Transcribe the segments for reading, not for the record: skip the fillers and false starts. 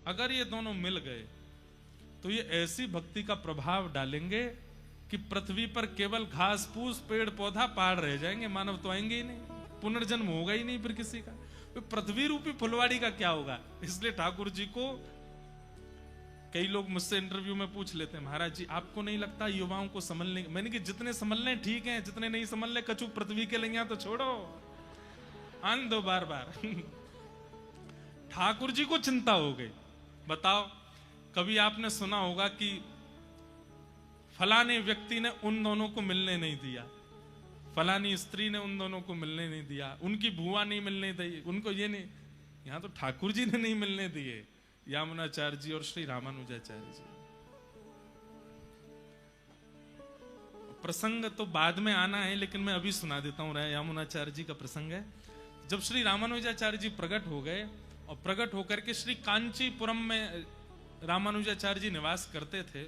अगर ये दोनों मिल गए तो ये ऐसी भक्ति का प्रभाव डालेंगे कि पृथ्वी पर केवल घास फूस पेड़ पौधा पहाड़ रह जाएंगे, मानव तो आएंगे ही नहीं, पुनर्जन्म होगा ही नहीं फिर किसी का। तो पृथ्वी रूपी फुलवाड़ी का क्या होगा? इसलिए ठाकुर जी को कई लोग मुझसे इंटरव्यू में पूछ लेते हैं, महाराज जी आपको नहीं लगता युवाओं को संभलने? मैंने कि जितने संभल लें ठीक है, जितने नहीं संभल ले कचू पृथ्वी के लिए तो छोड़ो, आन दो बार बार। ठाकुर जी को चिंता हो गई। बताओ, कभी आपने सुना होगा कि फलाने व्यक्ति ने उन दोनों को मिलने नहीं दिया, फलानी स्त्री ने उन दोनों को मिलने नहीं दिया, उनकी बुआ नहीं मिलने दी, उनको ये नहीं। यहां तो ठाकुर जी ने नहीं मिलने दिए, यामुनाचार्य जी और श्री रामानुजाचार्य जी। प्रसंग तो बाद में आना है, लेकिन मैं अभी सुना देता हूं। यामुनाचार्य जी का प्रसंग है। जब श्री रामानुजाचार्य जी प्रकट हो गए और प्रकट होकर के श्री कांचीपुरम में रामानुजाचार्य जी निवास करते थे,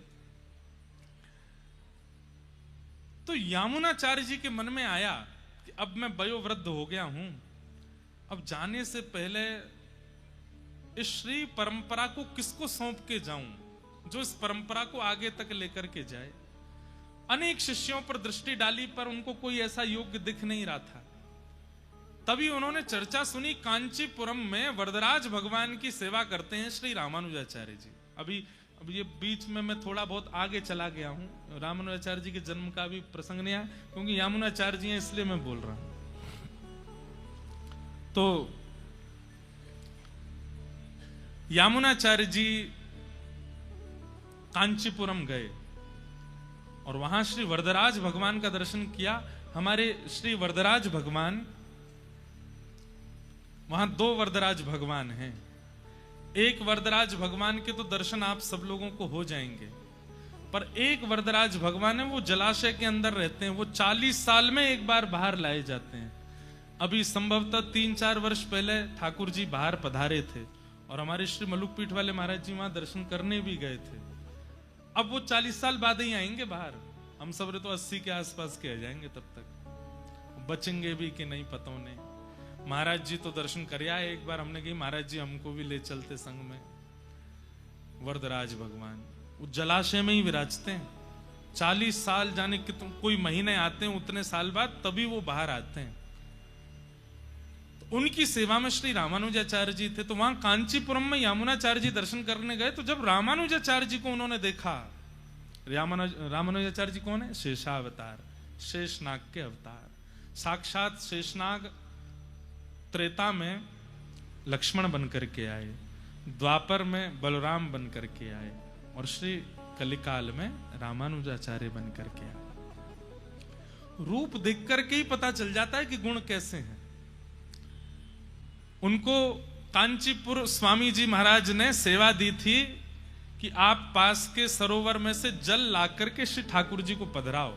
तो यामुनाचार्य जी के मन में आया कि अब मैं वयोवृद्ध हो गया हूं, अब जाने से पहले इस श्री परंपरा को किसको सौंप के जाऊं जो इस परंपरा को आगे तक लेकर के जाए। अनेक शिष्यों पर दृष्टि डाली पर उनको कोई ऐसा योग्य दिख नहीं रहा था। तभी उन्होंने चर्चा सुनी, कांचीपुरम में वरदराज भगवान की सेवा करते हैं श्री रामानुजाचार्य जी। अब ये बीच में मैं थोड़ा बहुत आगे चला गया हूं, रामानुजाचार्य जी के जन्म का भी प्रसंग नहीं आया, क्योंकि यामुनाचार्य जी हैं इसलिए मैं बोल रहा हूं। तो यामुनाचार्य जी कांचीपुरम गए और वहां श्री वरदराज भगवान का दर्शन किया। हमारे श्री वरदराज भगवान, वहां दो वरदराज भगवान हैं। एक वरदराज भगवान के तो दर्शन आप सब लोगों को हो जाएंगे, पर एक वरदराज भगवान है, वो जलाशय के अंदर रहते हैं। वो 40 साल में एक बार बाहर लाए जाते हैं। अभी संभवतः 3-4 वर्ष पहले ठाकुर जी बाहर पधारे थे और हमारे श्री मलुकपीठ वाले महाराज जी वहां दर्शन करने भी गए थे। अब वो 40 साल बाद ही आएंगे बाहर, हम सब तो 80 के आसपास के आ जाएंगे, तब तक बचेंगे भी कि नहीं पता नहीं। महाराज जी तो दर्शन कर आए एक बार, हमने कही महाराज जी हमको भी ले चलते संग में। वरदराज भगवान वो जलाशय में ही विराजते हैं। 40 साल जाने कि कोई महीने आते हैं, उतने साल बाद तभी वो बाहर आते हैं। उनकी सेवा में श्री रामानुजाचार्य जी थे। तो वहां कांचीपुरम में यामुनाचार्य जी दर्शन करने गए। तो जब रामानुजाचार्य जी को उन्होंने देखा, रामानुजाचार्य जी कौन है? शेषावतार, शेषनाग के अवतार। साक्षात शेषनाग त्रेता में लक्ष्मण बन करके आए, द्वापर में बलराम बन करके आए और श्री कलिकाल में रामानुजाचार्य बन करके आए। रूप देख करके ही पता चल जाता है कि गुण कैसे हैं। उनको कांचीपुर स्वामी जी महाराज ने सेवा दी थी कि आप पास के सरोवर में से जल ला करके श्री ठाकुर जी को पधराओ।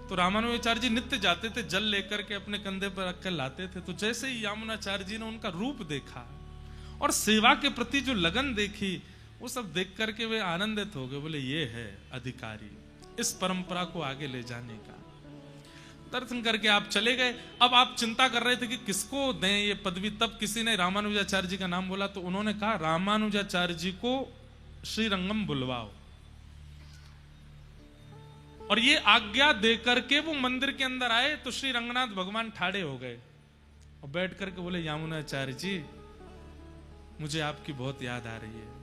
तो रामानुजाचार्य जी नित्य जाते थे, जल लेकर के अपने कंधे पर रखकर लाते थे। तो जैसे ही यामुनाचार्य जी ने उनका रूप देखा और सेवा के प्रति जो लगन देखी, वो सब देख करके वे आनंदित हो गए। बोले ये है अधिकारी इस परंपरा को आगे ले जाने का। दर्शन करके आप चले गए। अब आप चिंता कर रहे थे कि किसको दें ये पदवी। तब किसी ने रामानुजाचार्य जी का नाम बोला, तो उन्होंने कहा रामानुजाचार्य जी को श्रीरंगम बुलवाओ। और ये आज्ञा देकर के वो मंदिर के अंदर आए तो श्री रंगनाथ भगवान ठाड़े हो गए और बैठ करके बोले, यामुनाचार्य जी मुझे आपकी बहुत याद आ रही है।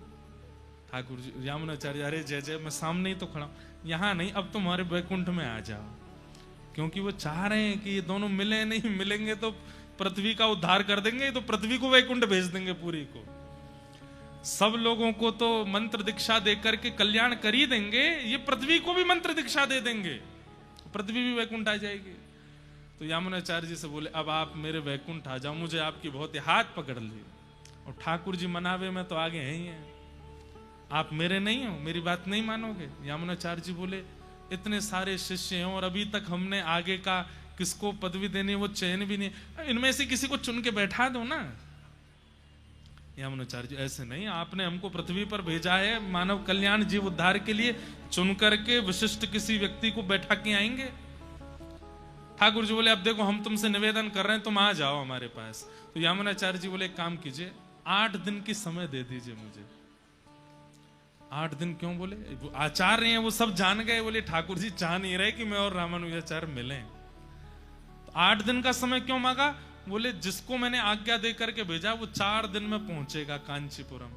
ठाकुर जी, यामुनाचार्य, अरे जय जय, मैं सामने ही तो खड़ा हूं, यहां नहीं, अब तुम्हारे वैकुंठ में आ जाओ। क्योंकि वो चाह रहे हैं कि ये दोनों मिले, नहीं मिलेंगे तो पृथ्वी का उद्धार कर देंगे, तो पृथ्वी को वैकुंठ भेज देंगे पूरी को। सब लोगों को तो मंत्र दीक्षा देकर के कल्याण कर ही देंगे, ये पृथ्वी को भी मंत्र दीक्षा दे देंगे, पृथ्वी भी वैकुंठ आ जाएगी। तो यामुनाचार्य जी से बोले, अब आप मेरे वैकुंठ आ जाओ, मुझे आपकी बहुत हाथ पकड़ ली। और ठाकुर जी मनावे में तो आगे हैं ही हैं, आप मेरे नहीं हो, मेरी बात नहीं मानोगे। यामुनाचार्य जी बोले, इतने सारे शिष्य हैं और अभी तक हमने आगे का किसको पदवी देनी वो चयन भी नहीं, इनमें से किसी को चुन के बैठा दो ना। यामुनाचार्य जी, ऐसे नहीं, आपने हमको पृथ्वी पर भेजा है मानव कल्याण जीव उद्धार के लिए, चुन करके विशिष्ट किसी व्यक्ति को बैठा के आएंगे। ठाकुर जी बोले, अब देखो हम तुमसे निवेदन कर रहे हैं, तुम आ जाओ हमारे पास। तो यामुनाचार्य जी बोले, एक काम कीजिए, 8 दिन की समय दे दीजिए मुझे, 8 दिन क्यों? बोले वो आचार्य हैं, वो सब जान गए। बोले ठाकुर जी चाह नहीं रहे कि मैं और रामानुजाचार्य मिलें। तो 8 दिन का समय क्यों मांगा? बोले जिसको मैंने आज्ञा दे करके भेजा वो 4 दिन में पहुंचेगा कांचीपुरम,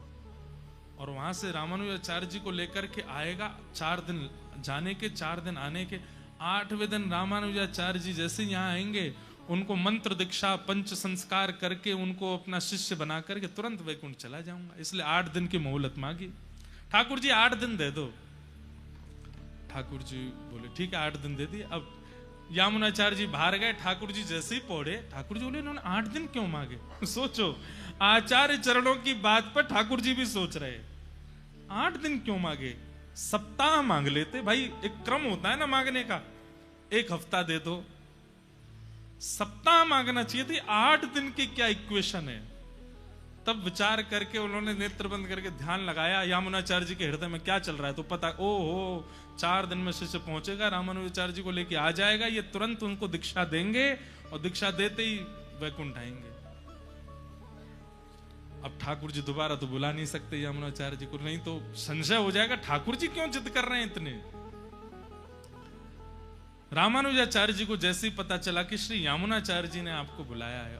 और वहां से रामानुजाचार्य जी को लेकर के आएगा। 4 दिन जाने के, 4 दिन आने के। 8वें दिन रामानुजाचार्य जी जैसे यहाँ आएंगे, उनको मंत्र दीक्षा पंच संस्कार करके उनको अपना शिष्य बना करके तुरंत वैकुंठ चला जाऊंगा। इसलिए 8 दिन की मोहलत मांगी। ठाकुर जी 8 दिन दे दो। ठाकुर जी बोले ठीक है 8 दिन दे दिए। अब यामुनाचार्य जी बाहर गए, ठाकुर जी जैसे ही पहुंचे, ठाकुर जी बोले इन्होंने 8 दिन क्यों मांगे? सोचो, आचार्य चरणों की बात पर ठाकुर जी भी सोच रहे 8 दिन क्यों मांगे? सप्ताह मांग लेते भाई, एक क्रम होता है ना मांगने का। 1 हफ्ता दे दो, सप्ताह मांगना चाहिए थी। 8 दिन की क्या इक्वेशन है? तब विचार करके उन्होंने नेत्र बंद करके ध्यान लगाया, यामुनाचार्य जी के हृदय में क्या चल रहा है। तो पता, ओहो 4 दिन में शिष्य पहुंचेगा, रामानुजाचार्य जी को लेके आ जाएगा, ये तुरंत उनको दीक्षा देंगे और दीक्षा देते ही वैकुंठ आएंगे। अब ठाकुर जी दोबारा तो बुला नहीं सकते यामुनाचार्य जी को, नहीं तो संशय हो जाएगा ठाकुर जी क्यों जिद कर रहे हैं इतने। रामानुजाचार्य जी को जैसे ही पता चला कि श्री यामुनाचार्य जी ने आपको बुलाया है,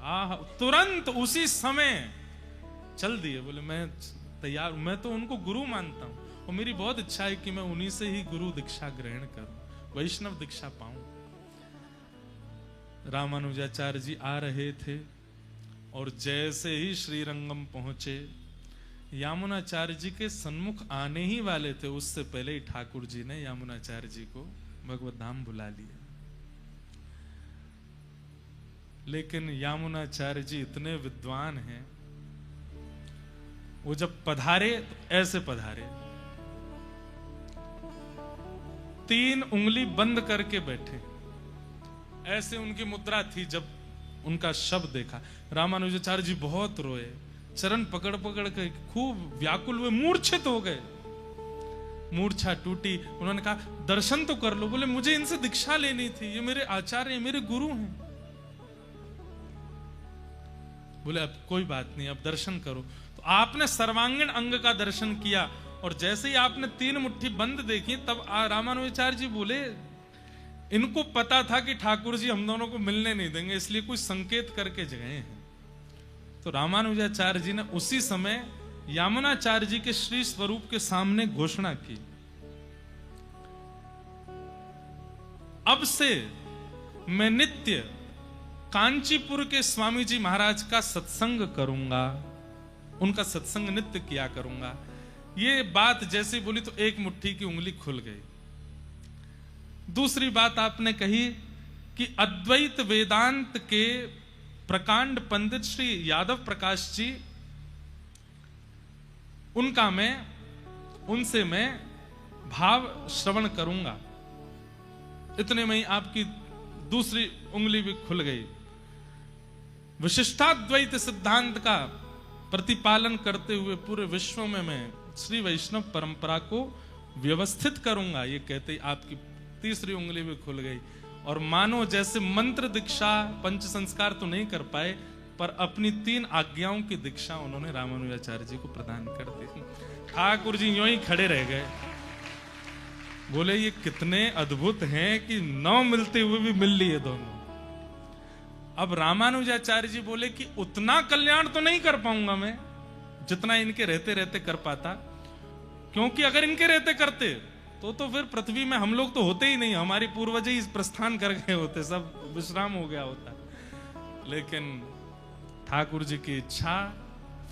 तुरंत उसी समय चल दिए। बोले मैं तैयार, मैं तो उनको गुरु मानता हूं और मेरी बहुत इच्छा है कि मैं उन्हीं से ही गुरु दीक्षा ग्रहण करूं, वैष्णव दीक्षा पाऊं। रामानुजाचार्य जी आ रहे थे और जैसे ही श्रीरंगम पहुंचे, यामुनाचार्य जी के सन्मुख आने ही वाले थे, उससे पहले ही ठाकुर जी ने यामुनाचार्य जी को भगवत धाम बुला लिया। लेकिन यामुनाचार्य जी इतने विद्वान हैं, वो जब पधारे तो ऐसे पधारे, 3 उंगली बंद करके बैठे, ऐसे उनकी मुद्रा थी। जब उनका शब्द देखा, रामानुजाचार्य जी बहुत रोए, चरण पकड़ पकड़ के खूब व्याकुल हुए, मूर्छित हो गए, मूर्छा टूटी। उन्होंने कहा दर्शन तो कर लो। बोले मुझे इनसे दीक्षा लेनी थी, ये मेरे आचार्य हैं, मेरे गुरु हैं। बोले अब कोई बात नहीं, अब दर्शन करो। तो आपने सर्वांगीण अंग का दर्शन किया, और जैसे ही आपने 3 मुट्ठी बंद देखी, तब रामानुजाचार्य जी बोले इनको पता था कि ठाकुर जी हम दोनों को मिलने नहीं देंगे, इसलिए कुछ संकेत करके गए हैं। तो रामानुजाचार्य जी ने उसी समय यामुनाचार्य जी के श्री स्वरूप के सामने घोषणा की, अब से मैं नित्य कांचीपुर के स्वामी जी महाराज का सत्संग करूंगा, उनका सत्संग नित्य किया करूंगा। ये बात जैसे बोली तो 1 मुट्ठी की उंगली खुल गई। दूसरी बात आपने कही कि अद्वैत वेदांत के प्रकांड पंडित श्री यादव प्रकाश जी, उनसे मैं भाव श्रवण करूंगा। इतने में ही आपकी दूसरी उंगली भी खुल गई। विशिष्टाद्वैत सिद्धांत का प्रतिपालन करते हुए पूरे विश्व में मैं श्री वैष्णव परंपरा को व्यवस्थित करूंगा, ये कहते ही आपकी तीसरी उंगली भी खुल गई। और मानो जैसे मंत्र दीक्षा पंच संस्कार तो नहीं कर पाए, पर अपनी 3 आज्ञाओं की दीक्षा उन्होंने रामानुजाचार्य जी को प्रदान कर दी। ठाकुर जी यूं ही खड़े रह गए, बोले ये कितने अद्भुत हैं कि 9 मिलते हुए भी मिल लिए दोनों। अब रामानुजाचार्य जी बोले कि उतना कल्याण तो नहीं कर पाऊंगा मैं जितना इनके रहते रहते कर पाता, क्योंकि अगर इनके रहते करते तो फिर पृथ्वी में हम लोग तो होते ही नहीं, हमारी पूर्वज ही प्रस्थान कर गए होते, सब विश्राम हो गया होता। लेकिन ठाकुर जी की इच्छा,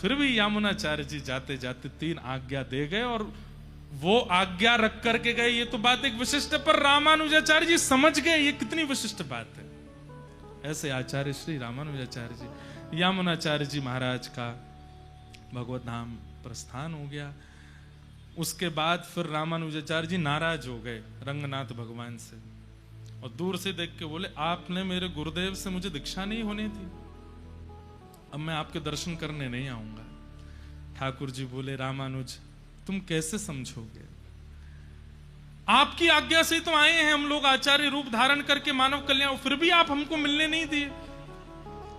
फिर भी यामुनाचार्य जी जाते जाते 3 आज्ञा दे गए, और वो आज्ञा रख करके गए। ये तो बात एक विशिष्ट है, पर रामानुजाचार्य जी समझ गए ये कितनी विशिष्ट बात है। ऐसे आचार्य श्री रामानुजाचार्य जी, यामुनाचार्य जी महाराज का भगवत धाम प्रस्थान हो गया। उसके बाद फिर रामानुजाचार्य जी नाराज हो गए रंगनाथ भगवान से, और दूर से देख के बोले आपने मेरे गुरुदेव से मुझे दीक्षा नहीं होनी थी, अब मैं आपके दर्शन करने नहीं आऊंगा। ठाकुर जी बोले रामानुज तुम कैसे समझोगे, आपकी आज्ञा से तो आए हैं हम लोग आचार्य रूप धारण करके मानव कल्याण, फिर भी आप हमको मिलने नहीं दिए।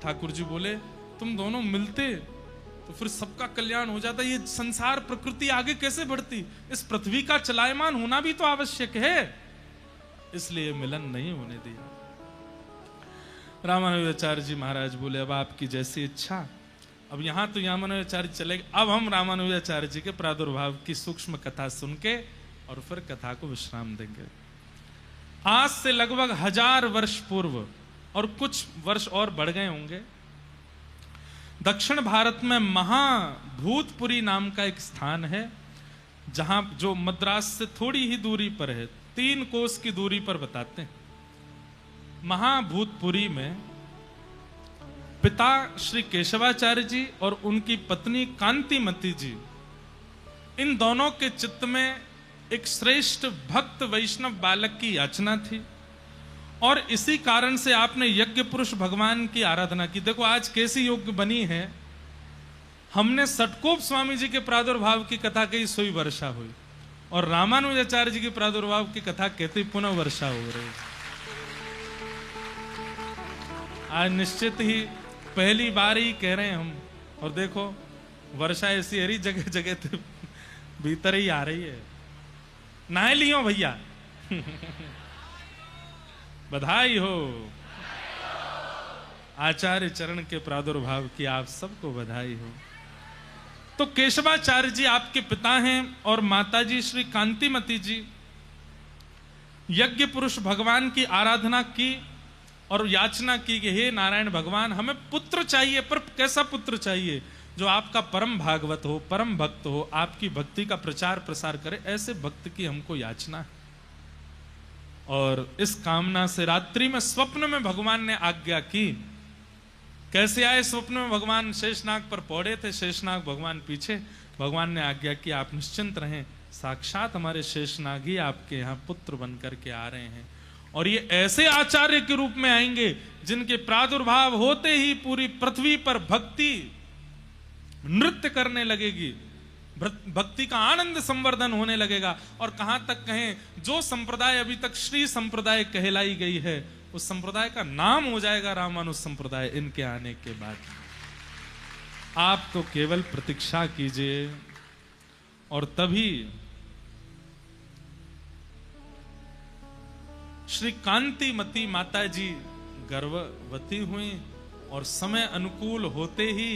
ठाकुर जी बोले तुम दोनों मिलते तो फिर सबका कल्याण हो जाता। ये संसार प्रकृति आगे कैसे बढ़ती, इस पृथ्वी का चलायमान होना भी तो आवश्यक है, इसलिए मिलन नहीं होने दिया। रामानुजाचार्य जी महाराज बोले अब आपकी जैसी इच्छा। अब यहां तो रामानुजाचार्य चले, अब हम रामानुजाचार्य जी के प्रादुर्भाव की सूक्ष्म कथा सुन के और फिर कथा को विश्राम देंगे। आज से लगभग 1000 वर्ष पूर्व, और कुछ वर्ष और बढ़ गए होंगे, दक्षिण भारत में महाभूतपुरी नाम का एक स्थान है, जहां जो मद्रास से थोड़ी ही दूरी पर है, 3 कोस की दूरी पर बताते हैं। महाभूतपुरी में पिता श्री केशवाचार्य जी और उनकी पत्नी कांतिमती जी, इन दोनों के चित्त में एक श्रेष्ठ भक्त वैष्णव बालक की याचना थी, और इसी कारण से आपने यज्ञ पुरुष भगवान की आराधना की। देखो आज कैसी योग बनी है, हमने सटकोप स्वामी जी के प्रादुर्भाव की कथा कही, सोई वर्षा हुई, और रामानुजाचार्य जी के प्रादुर्भाव की कथा कहती पुनः वर्षा हो रही। आज निश्चित ही पहली बार ही कह रहे हैं हम, और देखो वर्षा ऐसी हरी जगह जगह तो भीतर ही आ रही है। नहा लियो भैया बधाई हो, आचार्य चरण के प्रादुर्भाव की आप सबको बधाई हो। तो केशवाचार्य जी आपके पिता हैं, और माताजी श्री कांतिमती जी यज्ञ पुरुष भगवान की आराधना की और याचना की कि हे नारायण भगवान, हमें पुत्र चाहिए, पर कैसा पुत्र चाहिए, जो आपका परम भागवत हो, परम भक्त हो, आपकी भक्ति का प्रचार प्रसार करे, ऐसे भक्त की हमको याचना है। और इस कामना से रात्रि में स्वप्न में भगवान ने आज्ञा की। कैसे आए स्वप्न में भगवान? शेषनाग पर पौड़े थे, शेषनाग भगवान पीछे। भगवान ने आज्ञा की आप निश्चिंत रहें, साक्षात हमारे शेषनाग ही आपके यहाँ पुत्र बन करके आ रहे हैं, और ये ऐसे आचार्य के रूप में आएंगे जिनके प्रादुर्भाव होते ही पूरी पृथ्वी पर भक्ति नृत्य करने लगेगी, भक्ति का आनंद संवर्धन होने लगेगा। और कहां तक कहें, जो संप्रदाय अभी तक श्री संप्रदाय कहलाई गई है, उस संप्रदाय का नाम हो जाएगा रामानुज संप्रदाय इनके आने के बाद। आप तो केवल प्रतीक्षा कीजिए, और तभी श्री कांतिमती माता जी गर्भवती हुई, और समय अनुकूल होते ही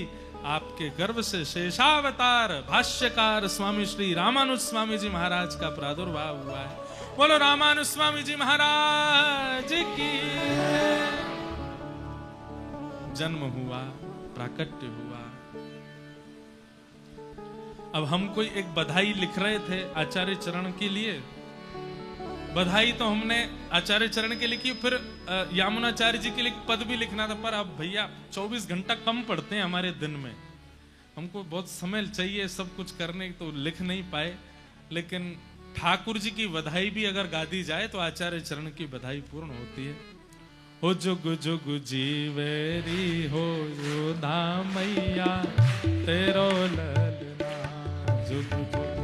आपके गर्भ से शेषावतार भाष्यकार स्वामी श्री रामानुज स्वामी जी महाराज का प्रादुर्भाव हुआ है। बोलो रामानुज स्वामी जी महाराज की। जन्म हुआ, प्राकट्य हुआ। अब हम कोई एक बधाई लिख रहे थे आचार्य चरण के लिए, बधाई तो हमने आचार्य चरण के लिखी, फिर यामुनाचार्य जी के लिए पद भी लिखना था, पर अब भैया 24 घंटा कम पड़ते हैं हमारे दिन में, हमको बहुत समय चाहिए सब कुछ करने, तो लिख नहीं पाए। लेकिन ठाकुर जी की बधाई भी अगर गा दी जाए तो आचार्य चरण की बधाई पूर्ण होती है। हो जुग जुग जीवेरी हो योधा मैया तेरो ललना, जुग जुग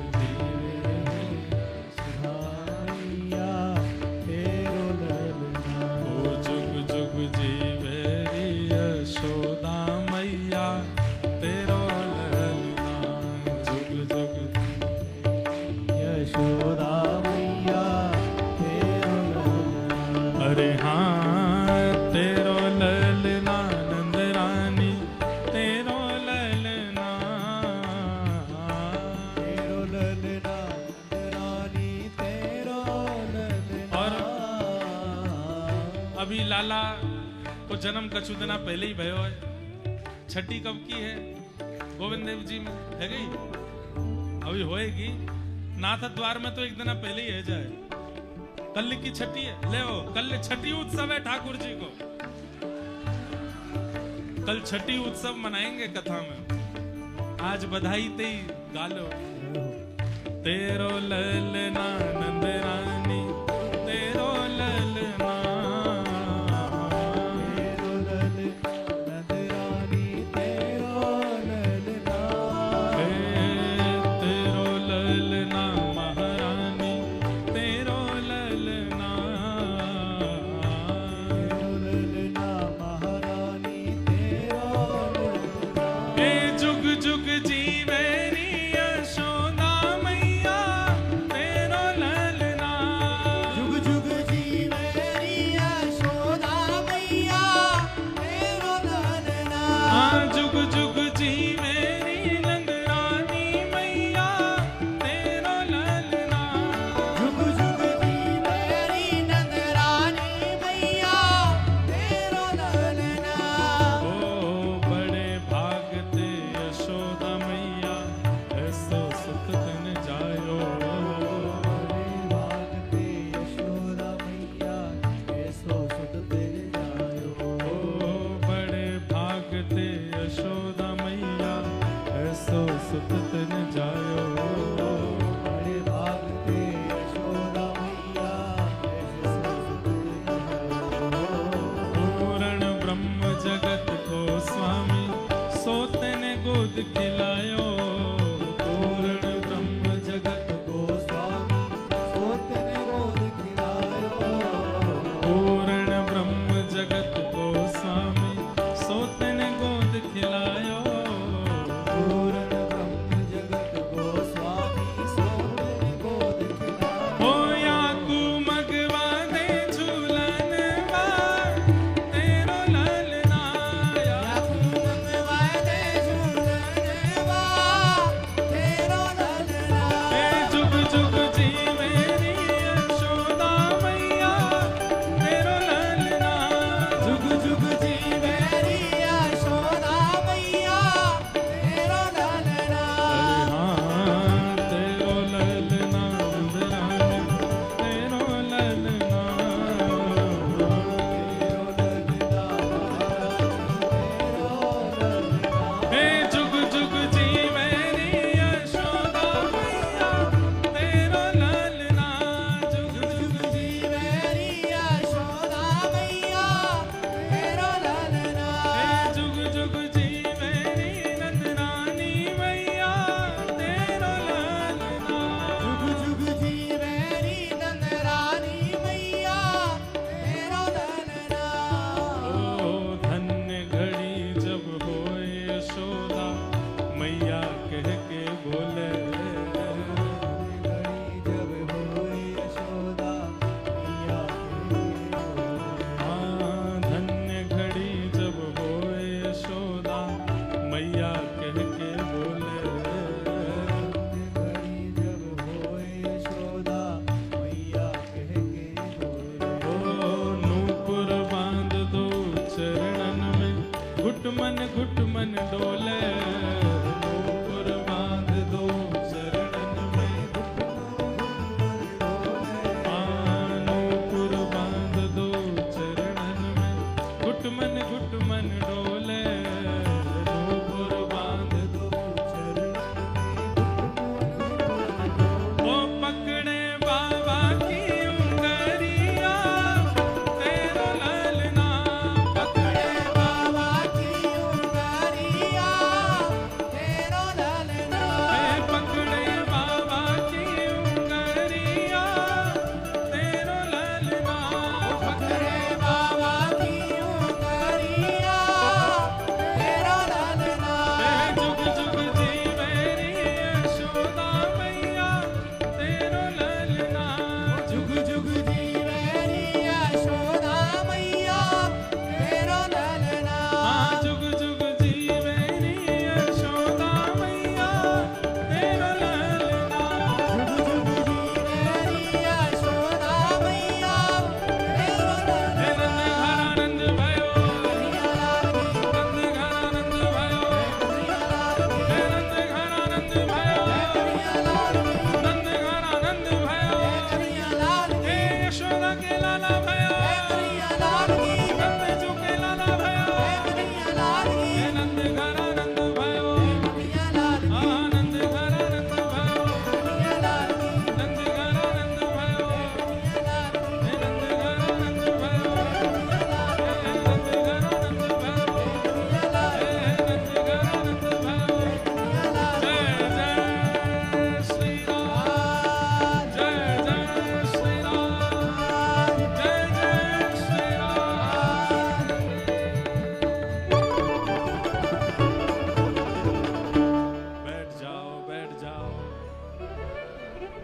लाला को जन्म कछु दिना पहले ही भयो है। छठी कब की है? गोविंद देव जी में है गई, अभी होएगी। नाथ द्वार में तो एक दिन पहले ही है जाए। कल की छठी है, ले ओ, कल छठी उत्सव है ठाकुर जी को, कल छठी उत्सव मनाएंगे कथा में। आज बधाई ते गालो, तेरो ललना नंद रानी, तेरो ललना, जुग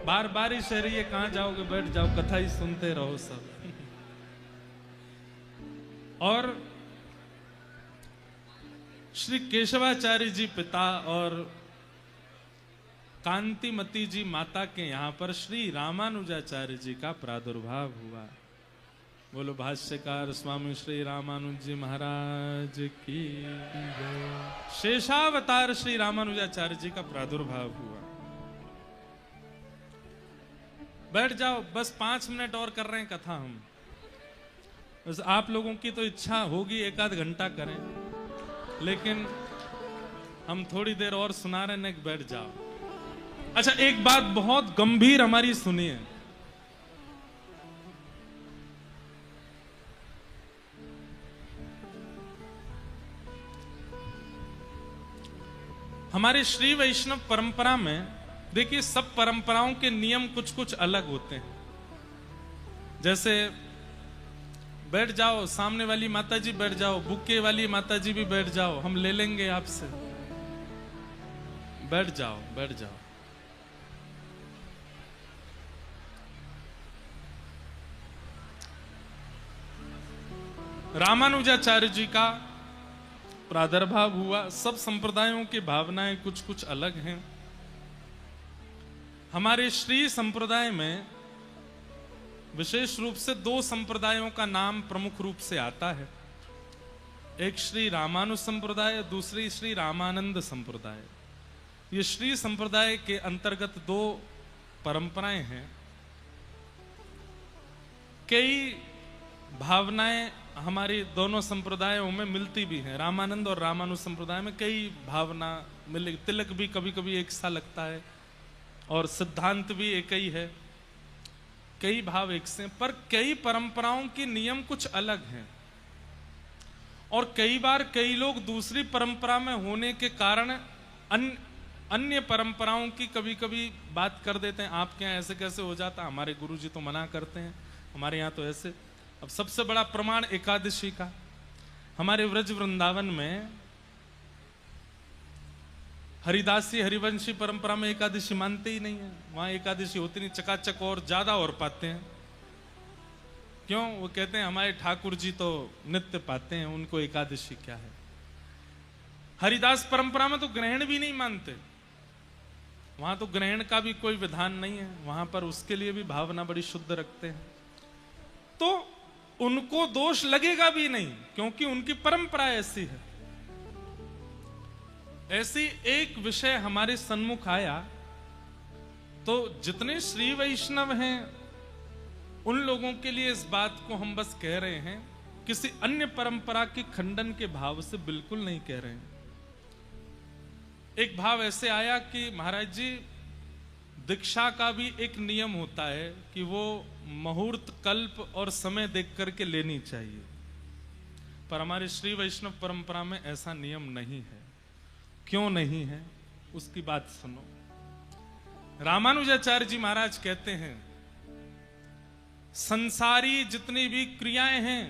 बार बारिश हो रही है, कहां जाओगे, बैठ जाओ, कथा ही सुनते रहो सब। और श्री केशवाचार्य जी पिता और कांतिमती जी माता के यहाँ पर श्री रामानुजाचार्य जी का प्रादुर्भाव हुआ। बोलो भाष्यकार स्वामी श्री रामानुज जी महाराज की जय। शेषावतार श्री रामानुजाचार्य जी का प्रादुर्भाव हुआ। बैठ जाओ, बस 5 मिनट और कर रहे हैं कथा हम। बस आप लोगों की तो इच्छा होगी 1-8 घंटा करें, लेकिन हम थोड़ी देर और सुना रहे हैं, बैठ जाओ। अच्छा, एक बात बहुत गंभीर हमारी सुनिए। हमारे श्री वैष्णव परंपरा में देखिए, सब परंपराओं के नियम कुछ कुछ अलग होते हैं। जैसे बैठ जाओ, सामने वाली माता जी बैठ जाओ, बुके वाली माता जी भी बैठ जाओ, हम ले लेंगे आपसे। बैठ जाओ, बैठ जाओ। रामानुजाचार्य जी का प्रादुर्भाव हुआ। सब संप्रदायों की भावनाएं कुछ कुछ अलग हैं। हमारे श्री संप्रदाय में विशेष रूप से 2 संप्रदायों का नाम प्रमुख रूप से आता है। एक श्री रामानुज संप्रदाय, दूसरी श्री रामानंद संप्रदाय। ये श्री संप्रदाय के अंतर्गत 2 परंपराएं हैं। कई भावनाएं हमारी दोनों संप्रदायों में मिलती भी हैं। रामानंद और रामानुज संप्रदाय में कई भावना मिल, तिलक भी कभी कभी एक सा लगता है और सिद्धांत भी एक ही है, कई भाव एक से, पर कई परंपराओं के नियम कुछ अलग हैं। और कई बार कई लोग दूसरी परंपरा में होने के कारण अन्य परंपराओं की कभी कभी बात कर देते हैं। आपके यहाँ ऐसे कैसे हो जाता, हमारे गुरुजी तो मना करते हैं, हमारे यहाँ तो ऐसे। अब सबसे बड़ा प्रमाण एकादशी का। हमारे व्रज वृंदावन में हरिदासी हरिवंशी परंपरा में एकादशी मानते ही नहीं है। वहां एकादशी होती नहीं, चकाचक और ज्यादा और पाते हैं। क्यों? वो कहते हैं हमारे ठाकुर जी तो नित्य पाते हैं, उनको एकादशी क्या है। हरिदास परंपरा में तो ग्रहण भी नहीं मानते, वहां तो ग्रहण का भी कोई विधान नहीं है। वहां पर उसके लिए भी भावना बड़ी शुद्ध रखते हैं, तो उनको दोष लगेगा भी नहीं, क्योंकि उनकी परंपरा ऐसी है। ऐसी एक विषय हमारे सन्मुख आया, तो जितने श्री वैष्णव हैं उन लोगों के लिए इस बात को हम बस कह रहे हैं, किसी अन्य परंपरा के खंडन के भाव से बिल्कुल नहीं कह रहे हैं। एक भाव ऐसे आया कि महाराज जी, दीक्षा का भी एक नियम होता है कि वो मुहूर्त, कल्प और समय देख करके लेनी चाहिए, पर हमारे श्री वैष्णव परंपरा में ऐसा नियम नहीं है। क्यों नहीं है, उसकी बात सुनो। रामानुजाचार्य जी महाराज कहते हैं, संसारी जितनी भी क्रियाएं हैं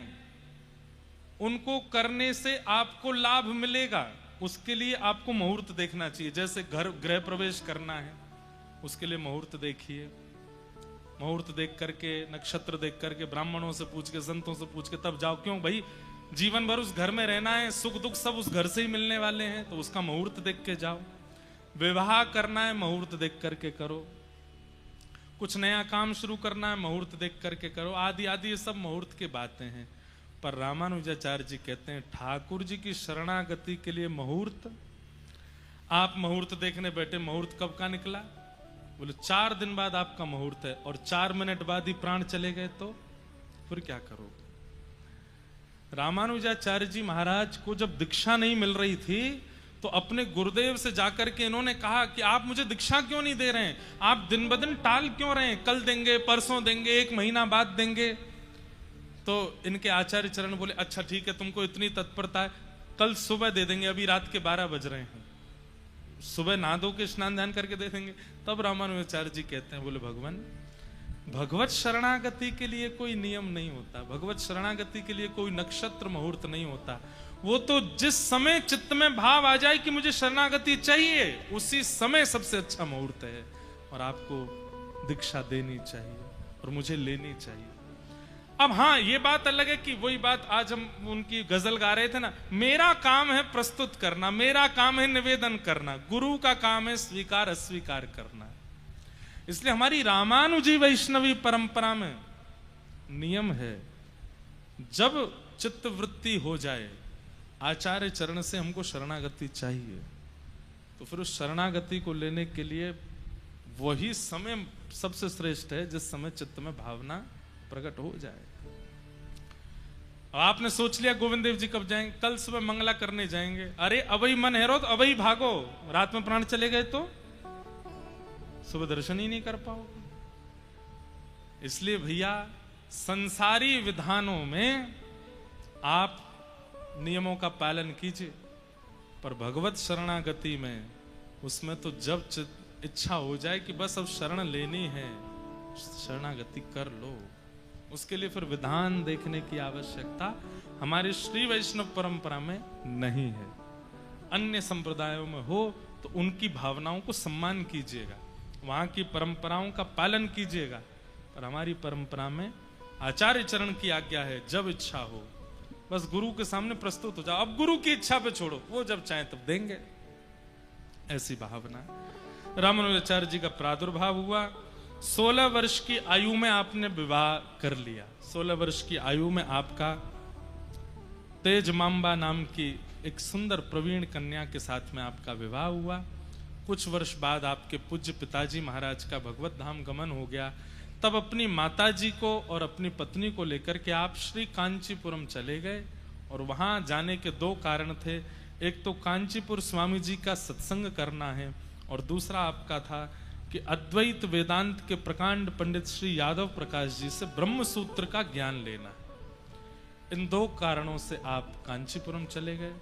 उनको करने से आपको लाभ मिलेगा, उसके लिए आपको मुहूर्त देखना चाहिए। जैसे गृह प्रवेश करना है, उसके लिए मुहूर्त देखिए। मुहूर्त देख करके, नक्षत्र देख करके, ब्राह्मणों से पूछ के, संतों से पूछ के तब जाओ। क्यों भाई, जीवन भर उस घर में रहना है, सुख दुख सब उस घर से ही मिलने वाले हैं, तो उसका मुहूर्त देख के जाओ। विवाह करना है, मुहूर्त देख करके करो। कुछ नया काम शुरू करना है, मुहूर्त देख करके करो। आदि आदि ये सब मुहूर्त की बातें हैं। पर रामानुजाचार्य जी कहते हैं, ठाकुर जी की शरणागति के लिए मुहूर्त। आप मुहूर्त देखने बैठे, मुहूर्त कब का निकला? बोले 4 दिन बाद आपका मुहूर्त है, और 4 मिनट बाद ही प्राण चले गए, तो फिर क्या करोगे? रामानुजाचार्य जी महाराज को जब दीक्षा नहीं मिल रही थी, तो अपने गुरुदेव से जाकर के इन्होंने कहा कि आप मुझे दीक्षा क्यों नहीं दे रहे हैं, आप दिन ब दिन टाल क्यों रहे हैं, कल देंगे, परसों देंगे, 1 महीना बाद देंगे। तो इनके आचार्य चरण बोले, अच्छा ठीक है, तुमको इतनी तत्परता है, कल सुबह दे देंगे, अभी रात के 12 बज रहे हैं, सुबह नहा धो के स्नान ध्यान करके दे देंगे। तब रामानुजाचार्य जी कहते हैं, बोले भगवान, भगवत शरणागति के लिए कोई नियम नहीं होता, भगवत शरणागति के लिए कोई नक्षत्र मुहूर्त नहीं होता। वो तो जिस समय चित्त में भाव आ जाए कि मुझे शरणागति चाहिए, उसी समय सबसे अच्छा मुहूर्त है। और आपको दीक्षा देनी चाहिए और मुझे लेनी चाहिए। अब हाँ, ये बात अलग है कि वही बात आज हम उनकी गजल गा रहे थे ना, मेरा काम है प्रस्तुत करना, मेरा काम है निवेदन करना, गुरु का काम है स्वीकार अस्वीकार करना। इसलिए हमारी रामानुजी वैष्णवी परंपरा में नियम है, जब चित्त वृत्ति हो जाए आचार्य चरण से हमको शरणागति चाहिए, तो फिर उस शरणागति को लेने के लिए वही समय सबसे श्रेष्ठ है जिस समय चित्त में भावना प्रकट हो जाए। आपने सोच लिया गोविंद देव जी कब जाएंगे, कल सुबह मंगला करने जाएंगे, अरे अबही मन है रो तो अबही भागो, रात में प्राण चले गए तो सुबह दर्शन ही नहीं कर पाओगे। इसलिए भैया संसारी विधानों में आप नियमों का पालन कीजिए, पर भगवत शरणागति में उसमें तो जब इच्छा हो जाए कि बस अब शरण लेनी है, शरणागति कर लो। उसके लिए फिर विधान देखने की आवश्यकता हमारी श्री वैष्णव परंपरा में नहीं है। अन्य संप्रदायों में हो तो उनकी भावनाओं को सम्मान कीजिएगा, वहां की परंपराओं का पालन कीजिएगा, पर हमारी परंपरा में आचार्य चरण की आज्ञा है, जब इच्छा हो बस गुरु के सामने प्रस्तुत हो जाओ, अब गुरु की इच्छा पे छोड़ो, वो जब चाहे तब देंगे, ऐसी भावना। रामानुजाचार्य जी का प्रादुर्भाव हुआ, 16 वर्ष की आयु में आपने विवाह कर लिया। 16 वर्ष की आयु में आपका तेज मांबा नाम की एक सुंदर प्रवीण कन्या के साथ में आपका विवाह हुआ। कुछ वर्ष बाद आपके पूज्य पिताजी महाराज का भगवत धाम गमन हो गया। तब अपनी माताजी को और अपनी पत्नी को लेकर के आप श्री कांचीपुरम चले गए, और वहां जाने के दो कारण थे। एक तो कांचीपुर स्वामी जी का सत्संग करना है, और दूसरा आपका था कि अद्वैत वेदांत के प्रकांड पंडित श्री यादव प्रकाश जी से ब्रह्म सूत्र का ज्ञान लेना है। इन दो कारणों से आप कांचीपुरम चले गए।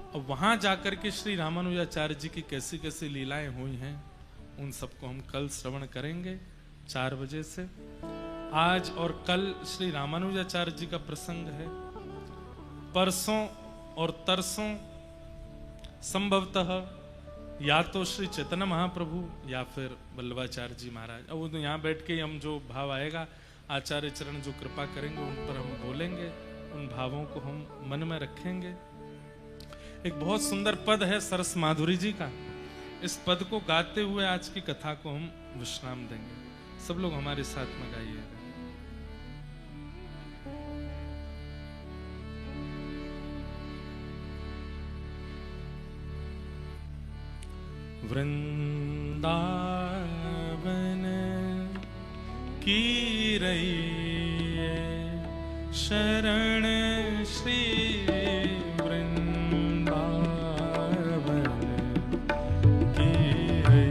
और वहां जाकर के श्री रामानुजाचार्य जी की कैसी कैसी लीलाएं हुई हैं, उन सबको हम कल श्रवण करेंगे 4 बजे से। आज और कल श्री रामानुजाचार्य जी का प्रसंग है। परसों और तरसों संभवतः या तो श्री चैतन्य महाप्रभु या फिर वल्लभाचार्य जी महाराज। अब यहाँ बैठ के हम जो भाव आएगा, आचार्य चरण जो कृपा करेंगे उन पर हम बोलेंगे, उन भावों को हम मन में रखेंगे। एक बहुत सुंदर पद है सरस माधुरी जी का, इस पद को गाते हुए आज की कथा को हम विश्राम देंगे। सब लोग हमारे साथ में गाइएगा। वृंदावन की रैये शरण श्री वृंदावन की रैये,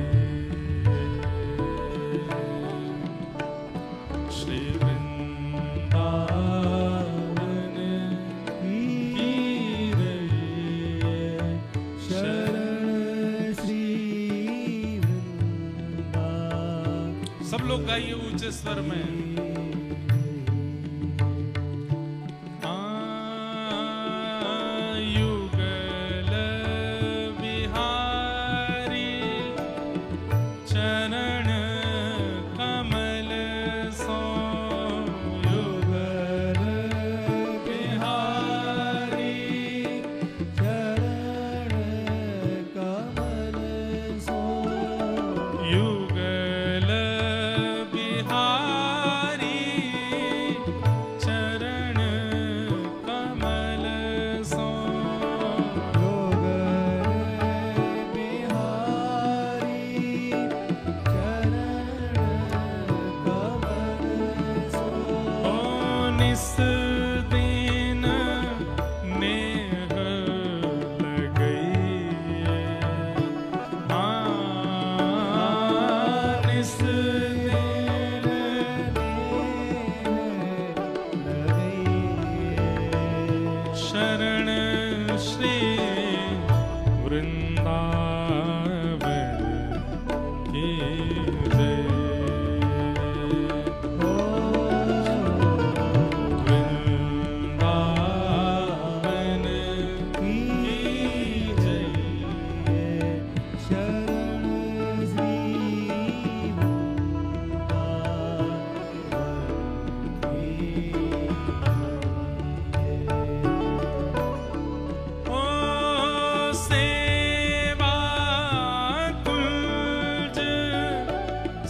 श्री वृंदावन की रैये शरण श्री वृंदावन। सब लोग गाइए ऊंचे स्वर में।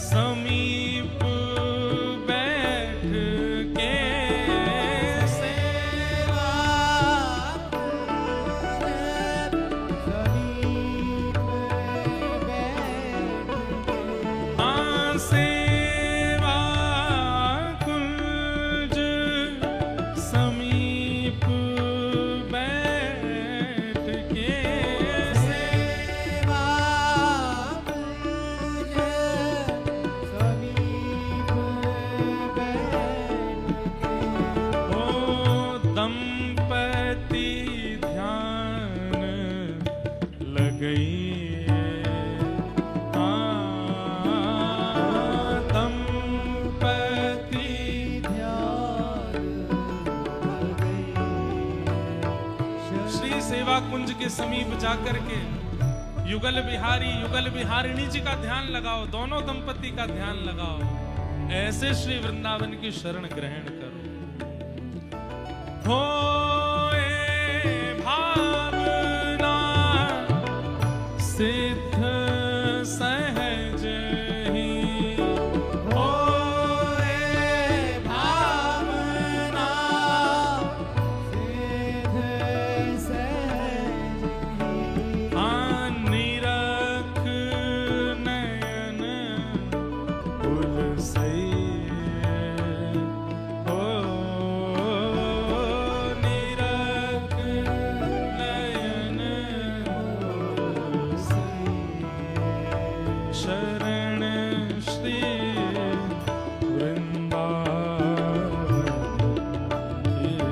समीप बैठ के सेवा समीप बैठ सेवा कुंज समीप बैठ के सेवा कुंज समीप बैठ ओ दंपति ध्यान लगइए दंपति श्री सेवा कुंज के समीप जाकर के युगल बिहारिणी जी का ध्यान लगाओ, दोनों दंपति का ध्यान लगाओ, ऐसे श्री वृंदावन की शरण ग्रहण करो। होए भावना सिद्ध सहज ही, होए भावना सिद्ध सहज निरख नयन शरण श्री वृंदावन की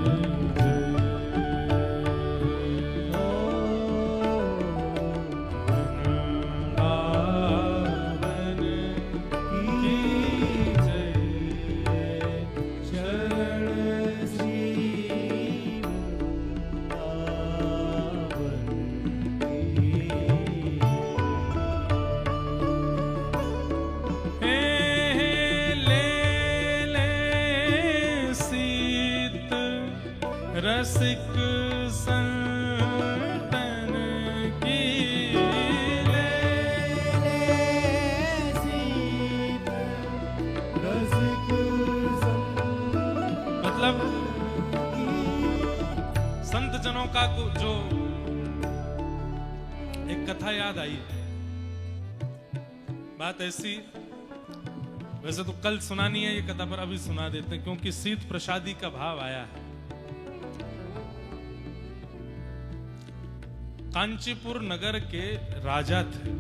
रसिक संतन की मतलब संत जनों का जो एक कथा याद आई। बात ऐसी, वैसे तो कल सुनानी है ये कथा, पर अभी सुना देते हैं क्योंकि शीत प्रसादी का भाव आया है। कांचीपुर नगर के राजा थे,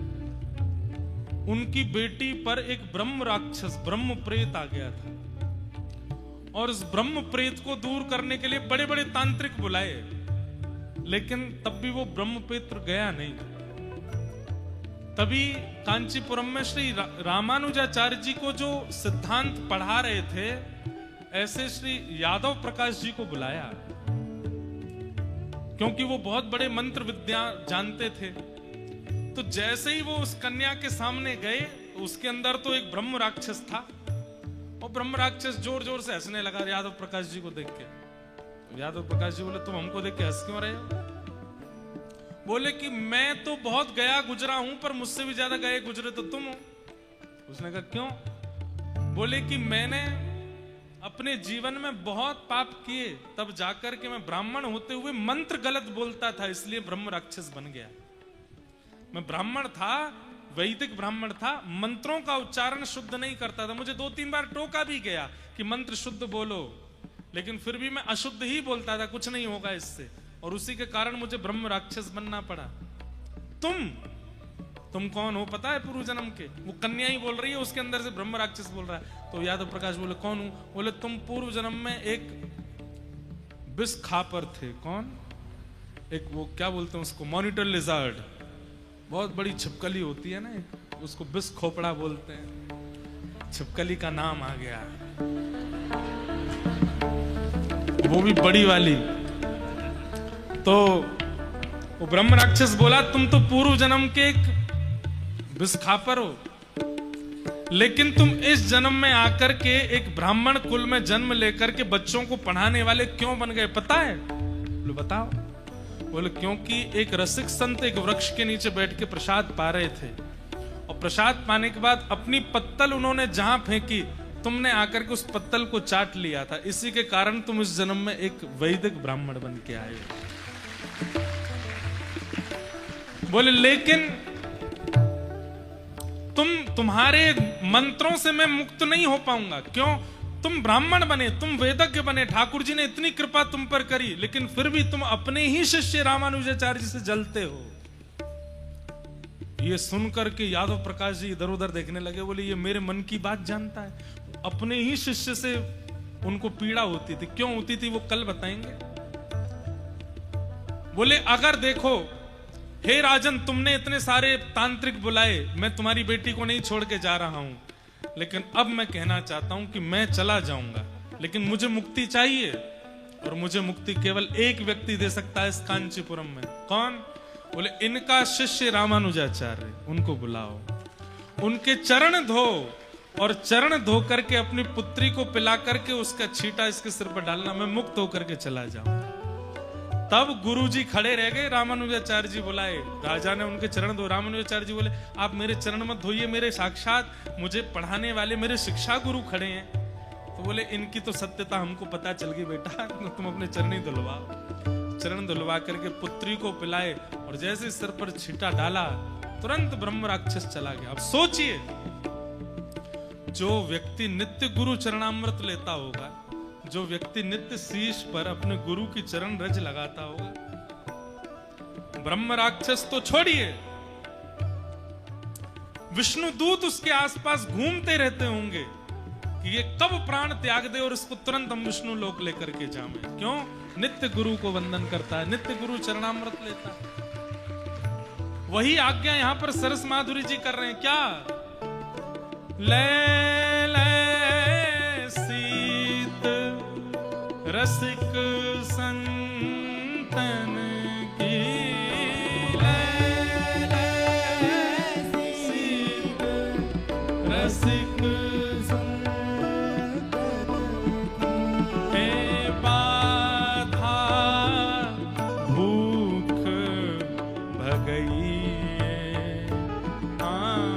उनकी बेटी पर एक ब्रह्म राक्षस ब्रह्म प्रेत आ गया था, और इस ब्रह्म प्रेत को दूर करने के लिए बड़े बड़े तांत्रिक बुलाए, लेकिन तब भी वो ब्रह्म प्रेत गया नहीं। तभी कांचीपुरम में श्री रामानुजाचार्य जी को जो सिद्धांत पढ़ा रहे थे, ऐसे श्री यादव प्रकाश जी को बुलाया, क्योंकि वो बहुत बड़े मंत्र विद्या जानते थे। तो जैसे ही वो उस कन्या के सामने गए, उसके अंदर तो एक ब्रह्म राक्षस था, और ब्रह्म राक्षस जोर जोर से हंसने लगा यादव प्रकाश जी को देख के। तो यादव प्रकाश जी बोले, तुम हमको देख के हंस क्यों रहे हो? बोले कि मैं तो बहुत गया गुजरा हूं, पर मुझसे भी ज्यादा गए गुजरे तो तुम हो। उसने कहा क्यों? बोले कि मैंने अपने जीवन में बहुत पाप किए, तब जाकर के मैं ब्राह्मण होते हुए मंत्र गलत बोलता था, इसलिए ब्रह्म राक्षस बन गया। मैं ब्राह्मण था, वैदिक ब्राह्मण था, मंत्रों का उच्चारण शुद्ध नहीं करता था। मुझे 2-3 बार टोका भी गया कि मंत्र शुद्ध बोलो, लेकिन फिर भी मैं अशुद्ध ही बोलता था, कुछ नहीं होगा इससे, और उसी के कारण मुझे ब्रह्म राक्षस बनना पड़ा। तुम कौन हो पता है पूर्व जन्म के? वो कन्या ही बोल रही है, उसके अंदर से ब्रह्म राक्षस बोल रहा है। तो यादव प्रकाश बोले कौन हूं? बोले तुम पूर्व जन्म में एक विष खापर थे। कौन? एक वो क्या बोलते हैं उसको, मॉनिटर लिजार्ड, बहुत बड़ी छिपकली होती है ना, उसको विष खोपड़ा बोलते हैं। छिपकली का नाम आ गया, वो भी बड़ी वाली। तो वो ब्रह्म राक्षस बोला, तुम तो पूर्व जन्म के एक विष खापर हो, लेकिन तुम इस जन्म में आकर के एक ब्राह्मण कुल में जन्म लेकर के बच्चों को पढ़ाने वाले क्यों बन गए पता है? बोले बताओ। बोले क्योंकि एक रसिक संत एक वृक्ष के नीचे बैठ के प्रसाद पा रहे थे, और प्रसाद पाने के बाद अपनी पत्तल उन्होंने जहां फेंकी, तुमने आकर के उस पत्तल को चाट लिया था, इसी के कारण तुम इस जन्म में एक वैदिक ब्राह्मण बन के आए हो। बोले लेकिन तुम्हारे मंत्रों से मैं मुक्त नहीं हो पाऊंगा। क्यों? तुम ब्राह्मण बने, तुम वेदज्ञ बने, ठाकुर जी ने इतनी कृपा तुम पर करी, लेकिन फिर भी तुम अपने ही शिष्य रामानुजाचार्य जी से जलते हो। ये सुनकर के यादव प्रकाश जी इधर उधर देखने लगे, बोले ये मेरे मन की बात जानता है। अपने ही शिष्य से उनको पीड़ा होती थी, क्यों होती थी वो कल बताएंगे। बोले अगर देखो हे राजन, तुमने इतने सारे तांत्रिक बुलाए, मैं तुम्हारी बेटी को नहीं छोड़ के जा रहा हूं, लेकिन अब मैं कहना चाहता हूं कि मैं चला जाऊंगा, लेकिन मुझे मुक्ति चाहिए, और मुझे मुक्ति केवल एक व्यक्ति दे सकता है इस कांचीपुरम में। कौन? बोले इनका शिष्य रामानुजाचार्य, उनको बुलाओ, उनके चरण धो, और चरण धो करके अपनी पुत्री को पिला करके उसका छींटा इसके सिर पर डालना, मैं मुक्त होकर के चला जाऊं। तब गुरुजी खड़े रह गए, रामानुजाचार्य जी बुलाए, राजा ने उनके चरण धो। रामानुजाचार्य जी बोले आप मेरे चरण मत धोइए, मेरे साक्षात मुझे पढ़ाने वाले मेरे शिक्षा गुरु खड़े हैं। तो बोले इनकी तो सत्यता हमको पता चल गई बेटा, तुम अपने चरण ही धुलवाओ। चरण धुलवा करके पुत्री को पिलाए, और जैसे सिर पर छींटा डाला, तुरंत ब्रह्म राक्षस चला गया। अब सोचिए, जो व्यक्ति नित्य गुरु चरणामृत लेता होगा, जो व्यक्ति नित्य शीश पर अपने गुरु की चरण रज लगाता होगा, ब्रह्म राक्षस तो छोड़िए, विष्णु दूत उसके आसपास घूमते रहते होंगे कि ये कब प्राण त्याग दे और इसको तुरंत हम विष्णु लोक लेकर के जाएं। क्यों? नित्य गुरु को वंदन करता है, नित्य गुरु चरणामृत लेता है। वही आज्ञा यहां पर सरस माधुरी जी कर रहे हैं। क्या? ले ले रसिक संतन की, सीत रसिक संतन हे बाधा भूख भगई, नाम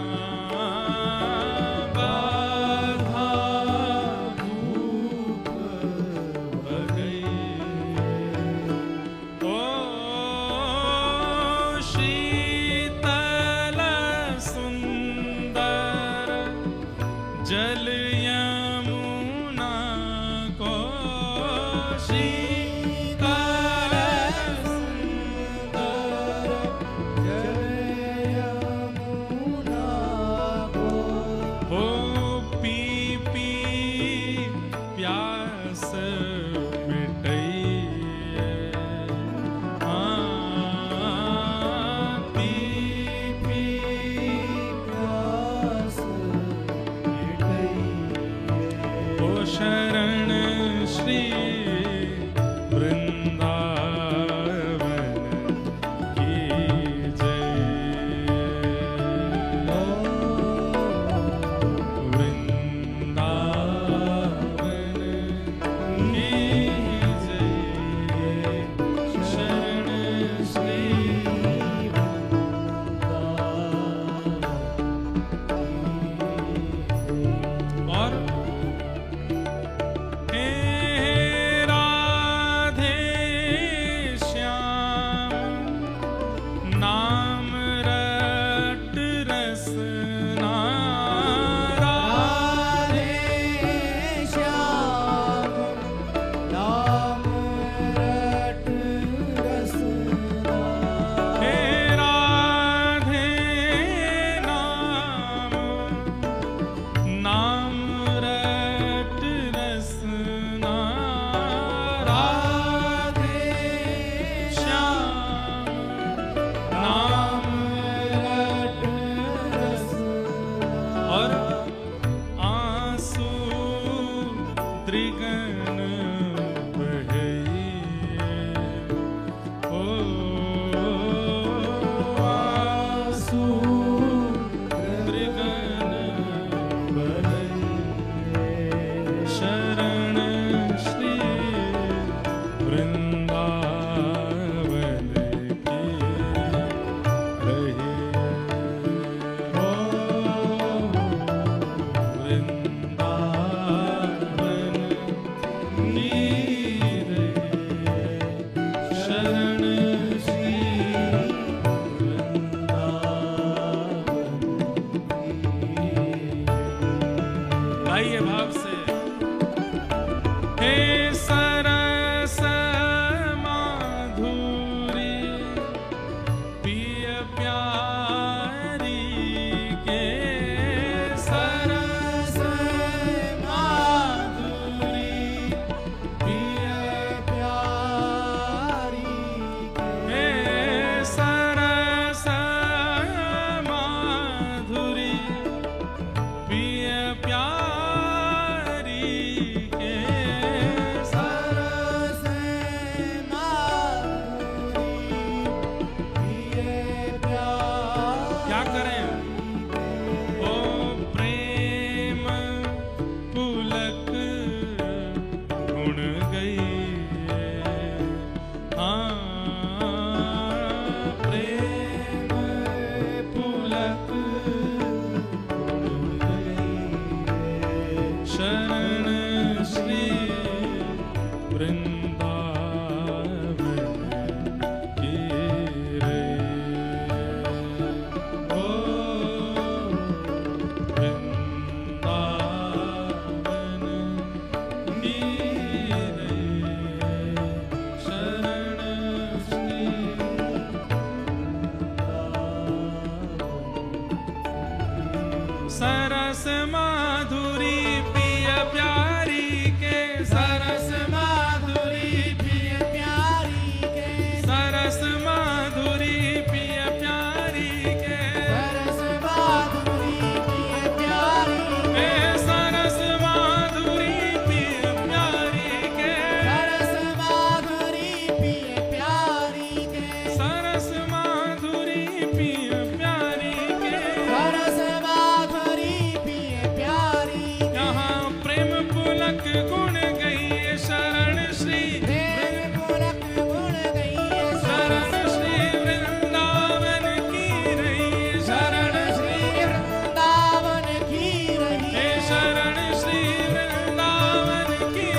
सरस माधुरी पिय प्यारी के, सरस माधुरी पिय प्यारी के, सरस माधुरी पिय प्यारी के, सरस माधुरी पिय प्यारी के, सरस माधुरी पिय प्यारी के, सरस माधुरी पिय प्यारी के, सरस माधुरी पिय प्यारी के, सरस माधुरी पिय प्यारी के, यहाँ प्रेम पुलक गुण गई शरण श्री, प्रेम पुलक गुण गई शरण श्री वृंदावन की रही, शरण श्री वृंदावन की रही, हे शरण श्री वृंदावन की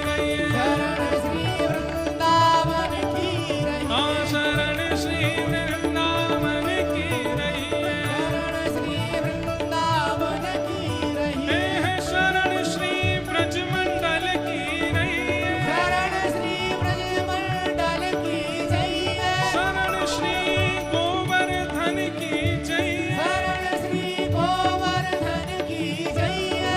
रही, शरण श्री वृंदावन की रही, हाँ शरण श्री वृंदावन की रही, शरण श्री वृंदावन की रही, हे शरण श्री ब्रज मंडल की रही, शरण श्री ब्रजमंडल की जय, शरण श्री गोवर्धन की जय, शरण श्री गोवर्धन की जय,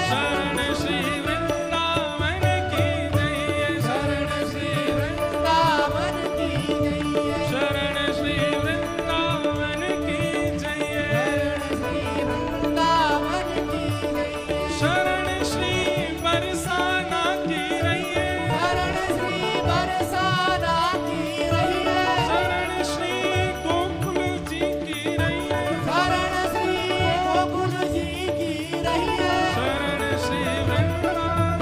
शरण श्री वृंदावन की जय, शरण श्री वृंदावन की जय, शरण श्री वृंदावन की जय, शरण श्री वृंदावन की जय, शरण श्री बरसाना की रही, शरण श्री बरसाना की रही, शरण श्री गोकुल जी की रही, शरण श्री शरण श्री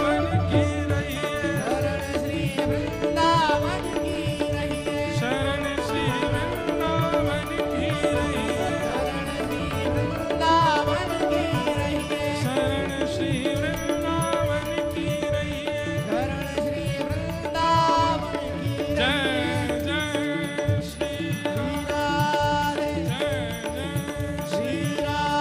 वृंदावन की रही, शरण श्री वृंदावन की रही, शरण श्री वृंदावन की रही, शरण श्री वृंदावन की रही, जय जय श्री राधे जय जय श्री राधे जय श्री राधे।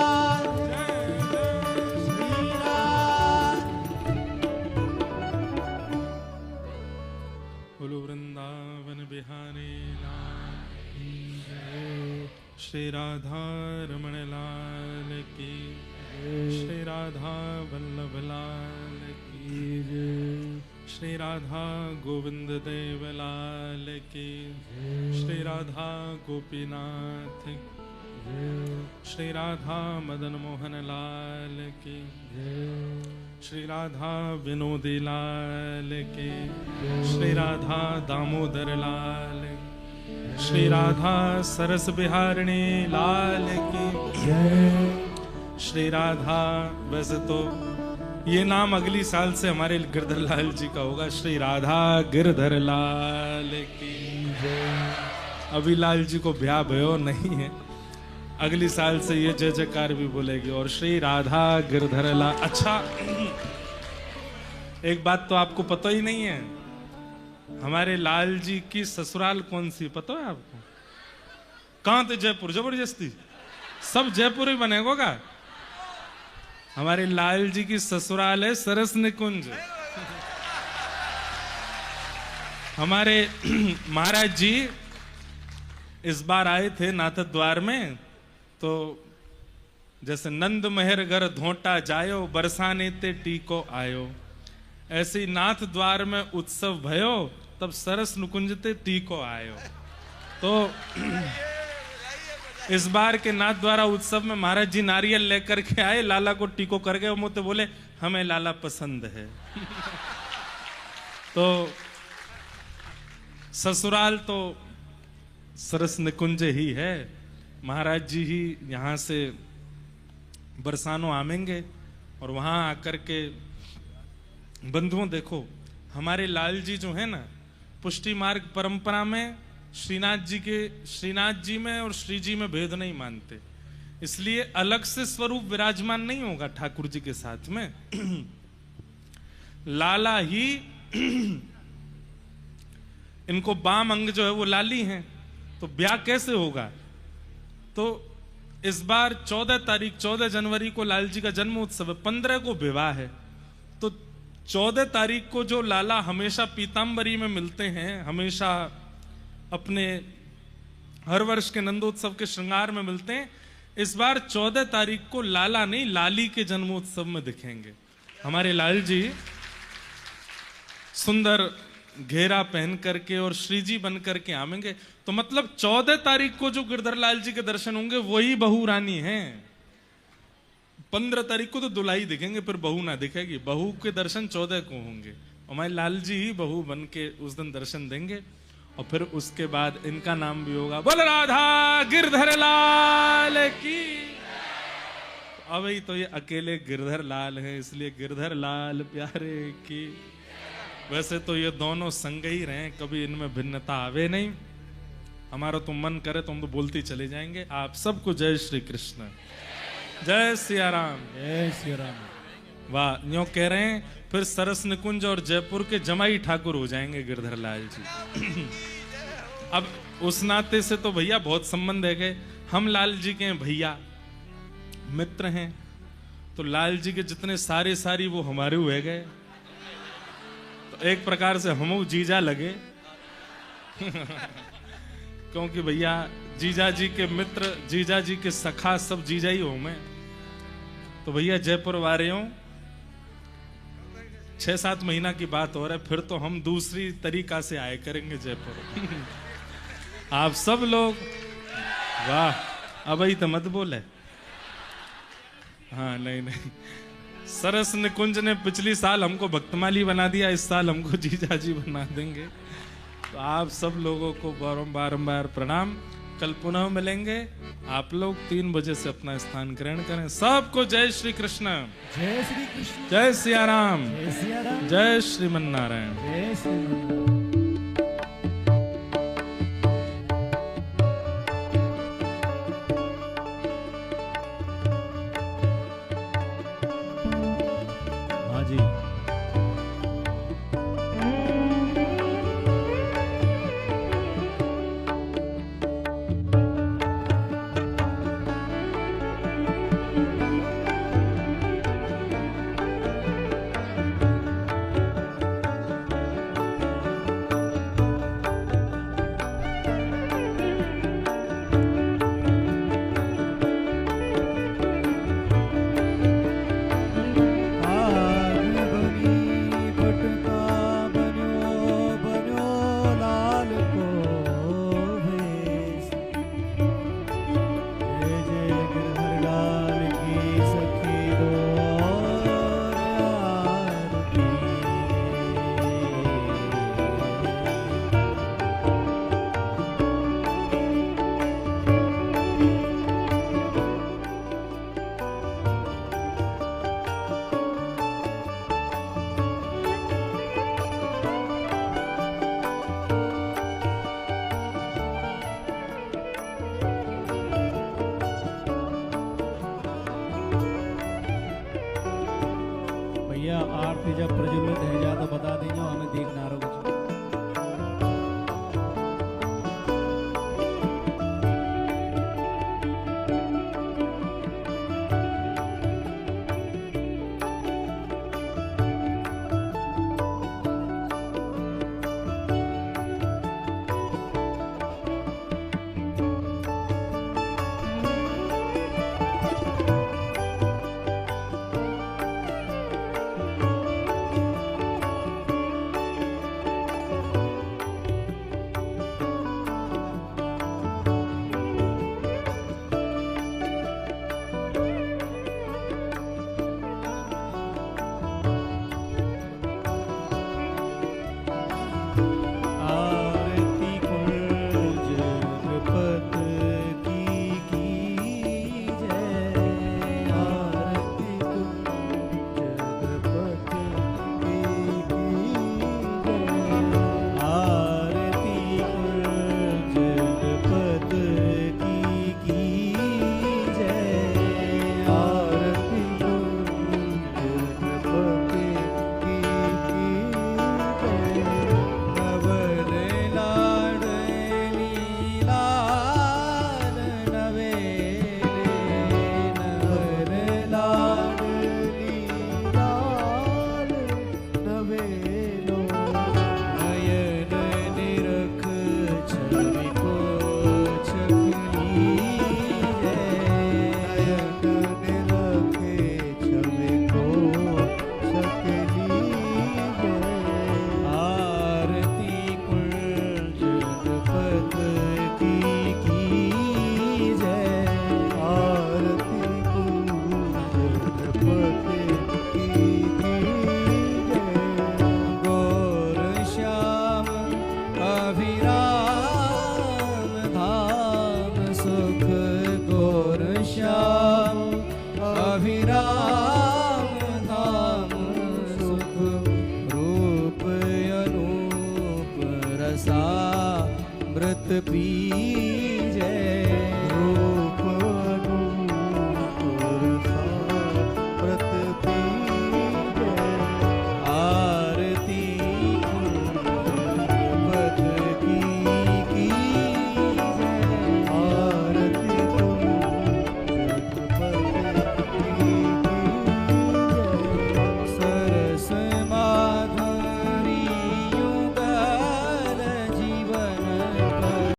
बोलो वृंदावन बिहारी लाल की जय, श्री राधा रमण लाल की, श्री राधा वल्लभ लाल की जय, श्री राधा गोविंद देव लाल की, श्री राधा गोपीनाथ की, श्री राधा मदन मोहन लाल की, श्री राधा विनोदी लाल की, श्री राधा दामोदर लाल की, श्री राधा सरस बिहारिणी लाल की, श्री राधा। वैसे तो ये नाम अगली साल से हमारे गिरधर लाल जी का होगा, श्री राधा गिरधर लाल की जय। अभी लाल जी को ब्याह भयो नहीं है, अगली साल से ये जय जयकार भी बोलेगी। और श्री राधा गिरधर लाल। अच्छा, एक बात तो आपको पता ही नहीं है, हमारे लाल जी की ससुराल कौन सी पता है आपको? कहां थे? जयपुर। जबरदस्ती सब जयपुर ही बनेगा का? हमारे लाल जी की ससुराल है सरस निकुंज। हमारे महाराज जी इस बार आए थे नाथ द्वार में, तो जैसे नंद मेहर घर धोटा जायो, बरसाने ते टीको आयो, ऐसे ही नाथ द्वार में उत्सव भयो, तब सरस नुकुंज ते टीको आयो। तो इस बार के नाथ द्वारा उत्सव में महाराज जी नारियल लेकर के आए, लाला को टीको कर गए, मुझे बोले हमें लाला पसंद है। तो ससुराल तो सरस निकुंज ही है, महाराज जी ही यहाँ से बरसानो आमेंगे और वहां आकर के बंधुओं देखो, हमारे लाल जी जो है ना, पुष्टि मार्ग परंपरा में श्रीनाथ जी में और श्री जी में भेद नहीं मानते, इसलिए अलग से स्वरूप विराजमान नहीं होगा ठाकुर जी के साथ में। लाला ही इनको बाम अंग जो है वो लाली हैं, तो ब्याह कैसे होगा? तो इस बार 14 जनवरी को लाल जी का जन्म उत्सव है, 15 को विवाह है, तो 14 तारीख को जो लाला हमेशा पीताम्बरी में मिलते हैं, हमेशा अपने हर वर्ष के नंदोत्सव के श्रृंगार में मिलते हैं, इस बार 14 तारीख को लाला नहीं लाली के जन्मोत्सव में दिखेंगे। हमारे लाल जी सुंदर घेरा पहन करके और श्रीजी बन करके आवेंगे। तो मतलब 14 तारीख को जो गिरधर लाल जी के दर्शन होंगे वही बहू रानी हैं। 15 तारीख को तो दुल्हाई दिखेंगे, फिर बहू ना दिखेगी। बहू के दर्शन 14 को होंगे। हमारे लाल जी ही बहू बन के उस दिन दर्शन देंगे। और फिर उसके बाद इनका नाम भी होगा बोल राधा गिरधर लाल की। अब ही तो ये अकेले गिरधर लाल हैं, इसलिए गिरधर लाल प्यारे की। वैसे तो ये दोनों संग ही रहे, कभी इनमें भिन्नता आवे नहीं। हमारा तो मन करे तो हम तो बोलते चले जाएंगे। आप सबको जय श्री कृष्ण, जय सिया राम, जय श्री राम। वाह, यूं कह रहे हैं फिर सरस निकुंज और जयपुर के जमाई ठाकुर हो जाएंगे गिरधर लाल जी। अब उस नाते से तो भैया बहुत संबंध है गए। हम लाल जी के भैया मित्र हैं, तो लाल जी के जितने सारी वो हमारे हुए गए। तो एक प्रकार से हम जीजा लगे क्योंकि भैया जीजा जी के मित्र, जीजा जी के सखा सब जीजा ही हो मैं। तो भैया जयपुर वारियों 6-7 महीना की बात हो रहा है, फिर तो हम दूसरी तरीका से आए करेंगे जयपुर। आप सब लोग वाह, अब ही तो मत बोले। हाँ नहीं, सरस निकुंज ने पिछली साल हमको भक्तमाली बना दिया, इस साल हमको जीजा जी बना देंगे। तो आप सब लोगों को बारंबार प्रणाम। कल पुनः मिलेंगे। आप लोग 3 बजे से अपना स्थान ग्रहण करें। सबको जय श्री कृष्ण, जय श्री कृष्ण, जय सिया राम, जय सिया राम, जय श्रीमन नारायण। जय श्री राम। हाँ जी, आरती जब प्रज्वलित है जा तो बता दीजिए, हमें देखना रहो कुछ। प्रिय